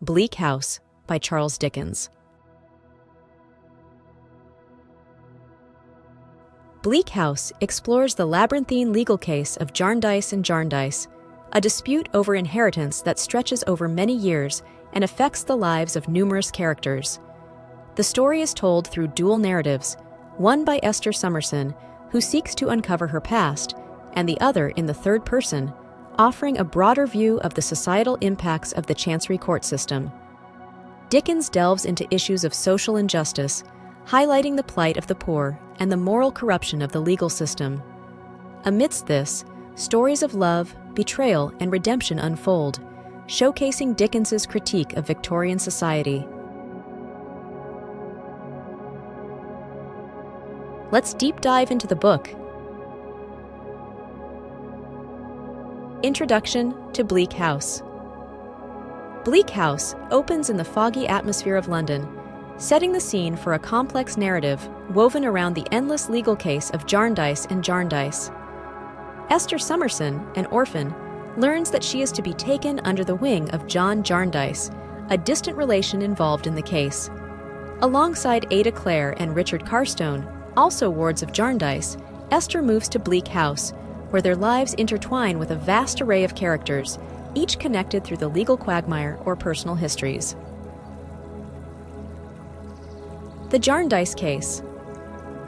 Bleak House by Charles Dickens. Bleak House explores the labyrinthine legal case of Jarndyce and Jarndyce, a dispute over inheritance that stretches over many years and affects the lives of numerous characters. The story is told through dual narratives, one by Esther Summerson, who seeks to uncover her past, and the other in the third person, offering a broader view of the societal impacts of the Chancery Court system. Dickens delves into issues of social injustice, highlighting the plight of the poor and the moral corruption of the legal system. Amidst this, stories of love, betrayal, and redemption unfold, showcasing Dickens's critique of Victorian society. Let's deep dive into the book. Introduction to Bleak House. Bleak House opens in the foggy atmosphere of London, setting the scene for a complex narrative woven around the endless legal case of Jarndyce and Jarndyce. Esther Summerson, an orphan, learns that she is to be taken under the wing of John Jarndyce, a distant relation involved in the case. Alongside Ada Clare and Richard Carstone, also wards of Jarndyce, Esther moves to Bleak House, where their lives intertwine with a vast array of characters, each connected through the legal quagmire or personal histories. The Jarndyce case.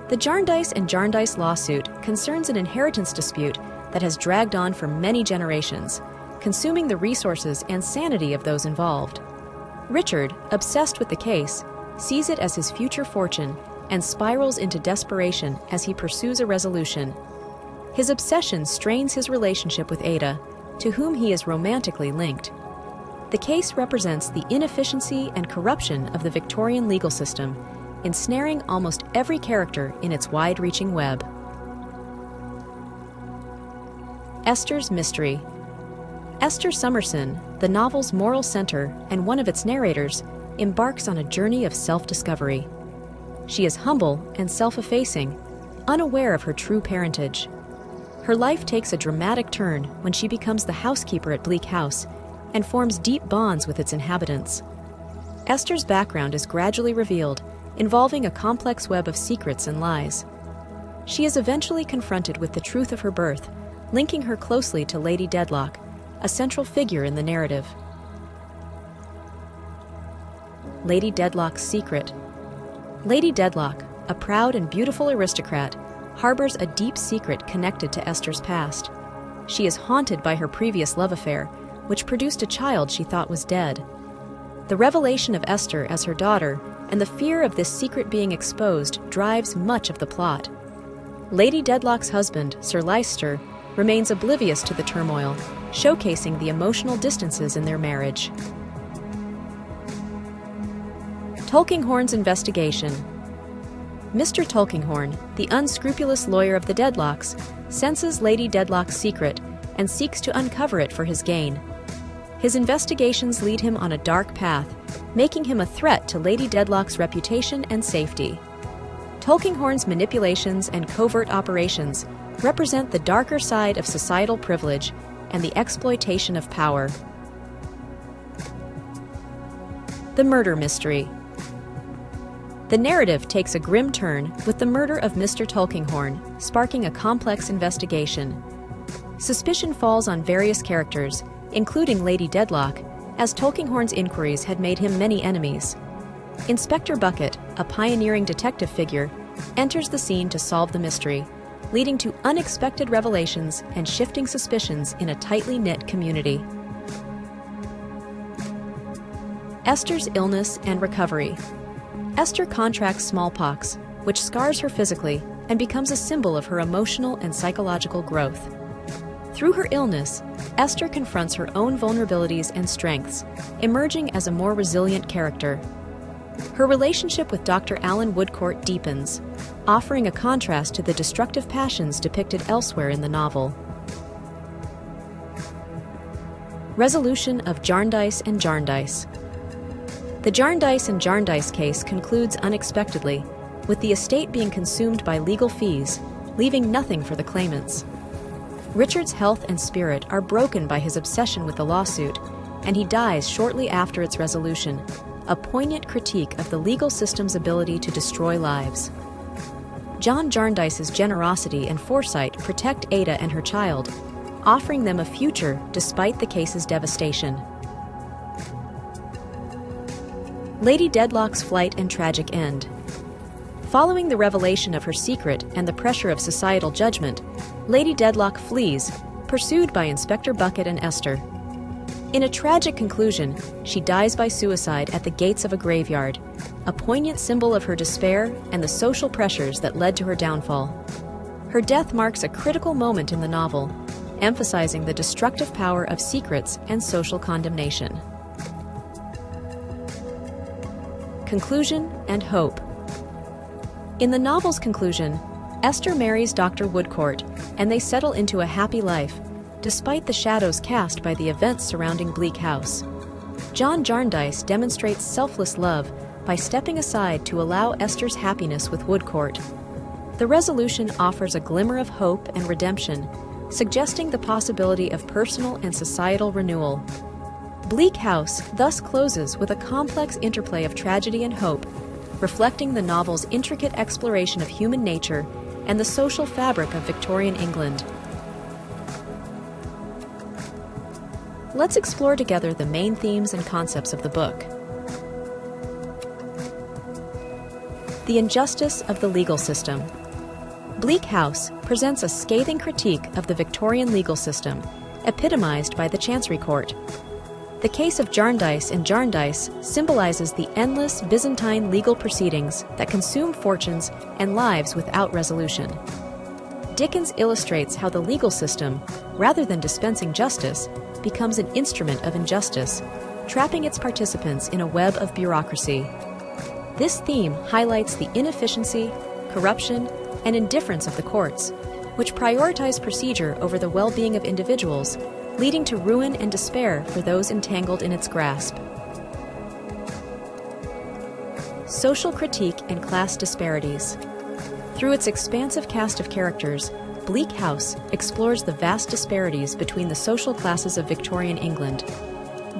The Jarndyce and Jarndyce lawsuit concerns an inheritance dispute that has dragged on for many generations, consuming the resources and sanity of those involved. Richard, obsessed with the case, sees it as his future fortune and spirals into desperation as he pursues a resolution. His obsession strains his relationship with Ada, to whom he is romantically linked. The case represents the inefficiency and corruption of the Victorian legal system, ensnaring almost every character in its wide-reaching web. Esther's mystery. Esther Summerson, the novel's moral center and one of its narrators, embarks on a journey of self-discovery. She is humble and self-effacing, unaware of her true parentage. Her life takes a dramatic turn when she becomes the housekeeper at Bleak House and forms deep bonds with its inhabitants. Esther's background is gradually revealed, involving a complex web of secrets and lies. She is eventually confronted with the truth of her birth, linking her closely to Lady Dedlock, a central figure in the narrative. Lady Dedlock's secret. Lady Dedlock, a proud and beautiful aristocrat, harbors a deep secret connected to Esther's past. She is haunted by her previous love affair, which produced a child she thought was dead. The revelation of Esther as her daughter and the fear of this secret being exposed drives much of the plot. Lady Dedlock's husband, Sir Leicester, remains oblivious to the turmoil, showcasing the emotional distances in their marriage. Tulkinghorn's investigation. Mr. Tulkinghorn, the unscrupulous lawyer of the Dedlocks, senses Lady Dedlock's secret and seeks to uncover it for his gain. His investigations lead him on a dark path, making him a threat to Lady Dedlock's reputation and safety. Tulkinghorn's manipulations and covert operations represent the darker side of societal privilege and the exploitation of power. The murder mystery. The narrative takes a grim turn with the murder of Mr. Tulkinghorn, sparking a complex investigation. Suspicion falls on various characters, including Lady Dedlock, as Tulkinghorn's inquiries had made him many enemies. Inspector Bucket, a pioneering detective figure, enters the scene to solve the mystery, leading to unexpected revelations and shifting suspicions in a tightly knit community. Esther's illness and recovery. Esther contracts smallpox, which scars her physically and becomes a symbol of her emotional and psychological growth. Through her illness, Esther confronts her own vulnerabilities and strengths, emerging as a more resilient character. Her relationship with Dr. Alan Woodcourt deepens, offering a contrast to the destructive passions depicted elsewhere in the novel. Resolution of Jarndyce and Jarndyce. The Jarndyce and Jarndyce case concludes unexpectedly, with the estate being consumed by legal fees, leaving nothing for the claimants. Richard's health and spirit are broken by his obsession with the lawsuit, and he dies shortly after its resolution, a poignant critique of the legal system's ability to destroy lives. John Jarndyce's generosity and foresight protect Ada and her child, offering them a future despite the case's devastation. Lady Dedlock's flight and tragic end. Following the revelation of her secret and the pressure of societal judgment, Lady Dedlock flees, pursued by Inspector Bucket and Esther. In a tragic conclusion, she dies by suicide at the gates of a graveyard, a poignant symbol of her despair and the social pressures that led to her downfall. Her death marks a critical moment in the novel, emphasizing the destructive power of secrets and social condemnation. Conclusion and hope. In the novel's conclusion, Esther marries Dr. Woodcourt, and they settle into a happy life, despite the shadows cast by the events surrounding Bleak House. John Jarndyce demonstrates selfless love by stepping aside to allow Esther's happiness with Woodcourt. The resolution offers a glimmer of hope and redemption, suggesting the possibility of personal and societal renewal. Bleak House thus closes with a complex interplay of tragedy and hope, reflecting the novel's intricate exploration of human nature and the social fabric of Victorian England. Let's explore together the main themes and concepts of the book. The injustice of the legal system. Bleak House presents a scathing critique of the Victorian legal system, epitomized by the Chancery Court. The case of Jarndyce and Jarndyce symbolizes the endless Byzantine legal proceedings that consume fortunes and lives without resolution. Dickens illustrates how the legal system, rather than dispensing justice, becomes an instrument of injustice, trapping its participants in a web of bureaucracy. This theme highlights the inefficiency, corruption, and indifference of the courts, which prioritize procedure over the well-being of individuals, leading to ruin and despair for those entangled in its grasp. Social critique and class disparities. Through its expansive cast of characters, Bleak House explores the vast disparities between the social classes of Victorian England.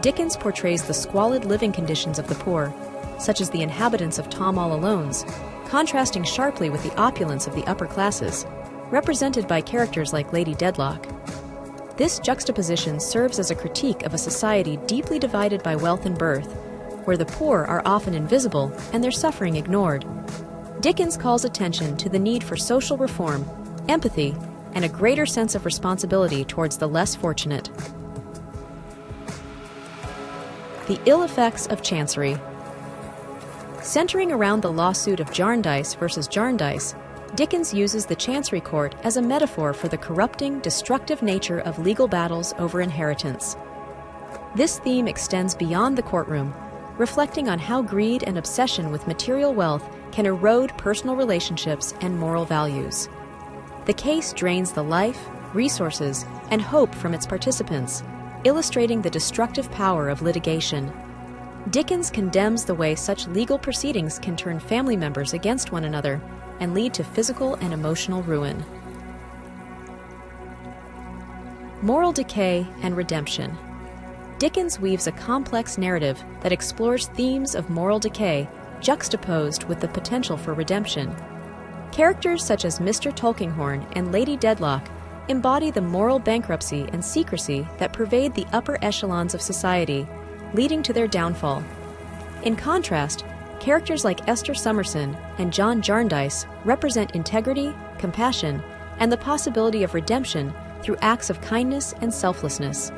Dickens portrays the squalid living conditions of the poor, such as the inhabitants of Tom All Alone's, contrasting sharply with the opulence of the upper classes, represented by characters like Lady Dedlock. This juxtaposition serves as a critique of a society deeply divided by wealth and birth, where the poor are often invisible and their suffering ignored. Dickens calls attention to the need for social reform, empathy, and a greater sense of responsibility towards the less fortunate. The ill effects of Chancery. Centering around the lawsuit of Jarndyce versus Jarndyce, Dickens uses the Chancery Court as a metaphor for the corrupting, destructive nature of legal battles over inheritance. This theme extends beyond the courtroom, reflecting on how greed and obsession with material wealth can erode personal relationships and moral values. The case drains the life, resources, and hope from its participants, illustrating the destructive power of litigation. Dickens condemns the way such legal proceedings can turn family members against one another and lead to physical and emotional ruin. Moral decay and redemption. Dickens weaves a complex narrative that explores themes of moral decay juxtaposed with the potential for redemption. Characters such as Mr. Tulkinghorn and Lady Dedlock embody the moral bankruptcy and secrecy that pervade the upper echelons of society, leading to their downfall. In contrast, characters like Esther Summerson and John Jarndyce represent integrity, compassion, and the possibility of redemption through acts of kindness and selflessness.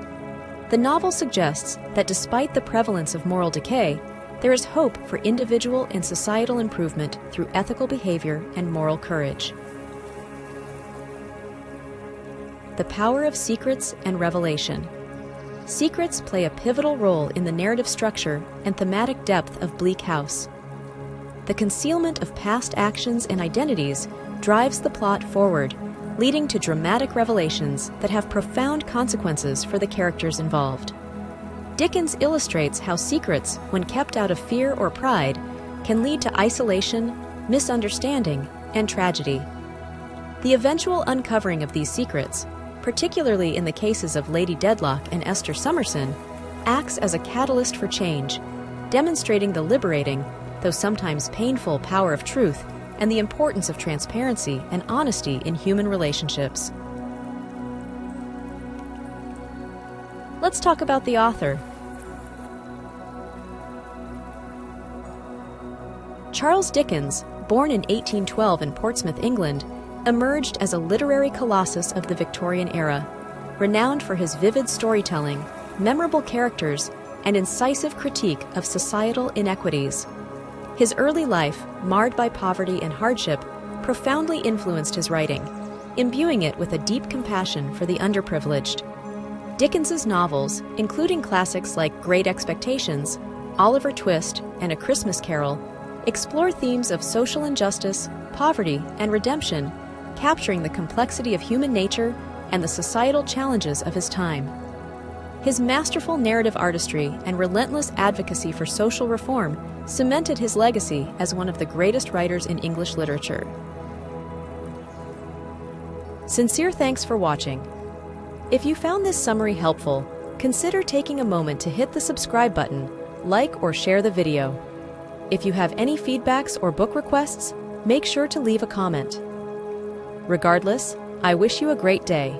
The novel suggests that despite the prevalence of moral decay, there is hope for individual and societal improvement through ethical behavior and moral courage. The power of secrets and revelation. Secrets play a pivotal role in the narrative structure and thematic depth of Bleak House. The concealment of past actions and identities drives the plot forward, leading to dramatic revelations that have profound consequences for the characters involved. Dickens illustrates how secrets, when kept out of fear or pride, can lead to isolation, misunderstanding, and tragedy. The eventual uncovering of these secrets, particularly in the cases of Lady Dedlock and Esther Summerson, acts as a catalyst for change, demonstrating the liberating, though sometimes painful, power of truth and the importance of transparency and honesty in human relationships. Let's talk about the author. Charles Dickens, born in 1812 in Portsmouth, England, emerged as a literary colossus of the Victorian era, renowned for his vivid storytelling, memorable characters, and incisive critique of societal inequities. His early life, marred by poverty and hardship, profoundly influenced his writing, imbuing it with a deep compassion for the underprivileged. Dickens's novels, including classics like Great Expectations, Oliver Twist, and A Christmas Carol, explore themes of social injustice, poverty, and redemption, capturing the complexity of human nature and the societal challenges of his time. His masterful narrative artistry and relentless advocacy for social reform cemented his legacy as one of the greatest writers in English literature. Sincere thanks for watching. If you found this summary helpful, consider taking a moment to hit the subscribe button, like or share the video. If you have any feedbacks or book requests, make sure to leave a comment. Regardless, I wish you a great day.